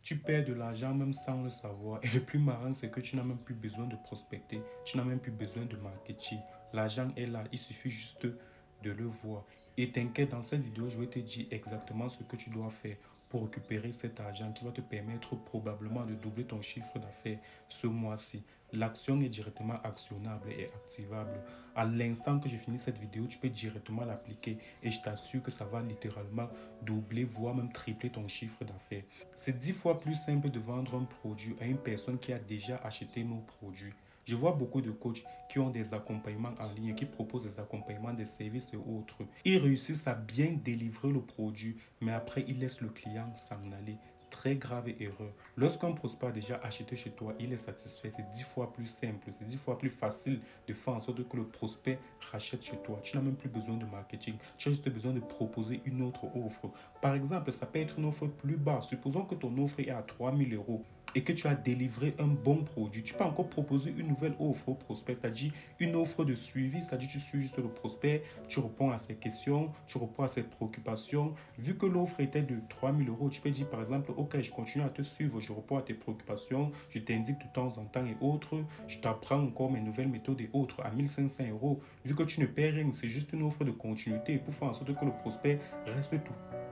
Tu perds de l'argent même sans le savoir. Et le plus marrant, c'est que tu n'as même plus besoin de prospecter. Tu n'as même plus besoin de marketing. L'argent est là. Il suffit juste de le voir. Et t'inquiète, dans cette vidéo, je vais te dire exactement ce que tu dois faire pour récupérer cet argent qui va te permettre probablement de doubler ton chiffre d'affaires ce mois-ci. L'action est directement actionnable et activable. À l'instant que j'ai fini cette vidéo, tu peux directement l'appliquer et je t'assure que ça va littéralement doubler, voire même tripler ton chiffre d'affaires. C'est 10 fois plus simple de vendre un produit à une personne qui a déjà acheté nos produits. Je vois beaucoup de coachs qui ont des accompagnements en ligne, qui proposent des accompagnements, des services et autres. Ils réussissent à bien délivrer le produit, mais après, ils laissent le client s'en aller. Très grave erreur. Lorsqu'un prospect a déjà acheté chez toi, il est satisfait. C'est 10 fois plus simple, c'est 10 fois plus facile de faire en sorte que le prospect rachète chez toi. Tu n'as même plus besoin de marketing. Tu as juste besoin de proposer une autre offre. Par exemple, ça peut être une offre plus basse. Supposons que ton offre est à 3 000 € et que tu as délivré un bon produit, tu peux encore proposer une nouvelle offre au prospect, c'est-à-dire une offre de suivi, c'est-à-dire tu suis juste le prospect, tu réponds à ses questions, tu réponds à ses préoccupations. Vu que l'offre était de 3 000 €, tu peux dire par exemple, ok, je continue à te suivre, je réponds à tes préoccupations, je t'indique de temps en temps et autres, je t'apprends encore mes nouvelles méthodes et autres à 1 500 €. Vu que tu ne perds rien, c'est juste une offre de continuité pour faire en sorte que le prospect reste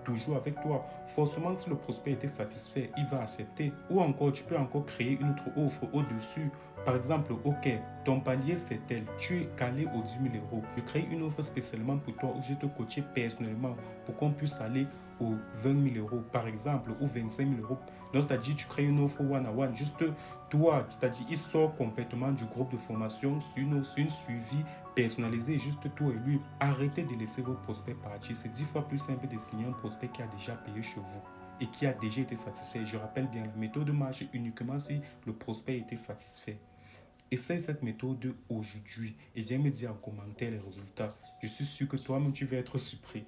toujours avec toi. Forcément, si le prospect était satisfait, il va accepter. Ou encore, tu peux encore créer une autre offre au-dessus. Par exemple, ok, ton palier c'est tel, tu es calé aux 10 000 €. Je crée une offre spécialement pour toi où je te coacher personnellement pour qu'on puisse aller aux 20 000 € par exemple, ou 25 000 €. Donc, c'est-à-dire, tu crées une offre one-on-one, juste toi, c'est-à-dire, il sort complètement du groupe de formation sur une suivi personnalisé, juste toi et lui. Arrêtez de laisser vos prospects partir. C'est 10 fois plus simple de signer un prospect qui a déjà payé chez vous et qui a déjà été satisfait. Je rappelle bien, la méthode marche uniquement si le prospect était satisfait. Essaye cette méthode aujourd'hui et viens me dire en commentaire les résultats. Je suis sûr que toi-même, tu vas être surpris.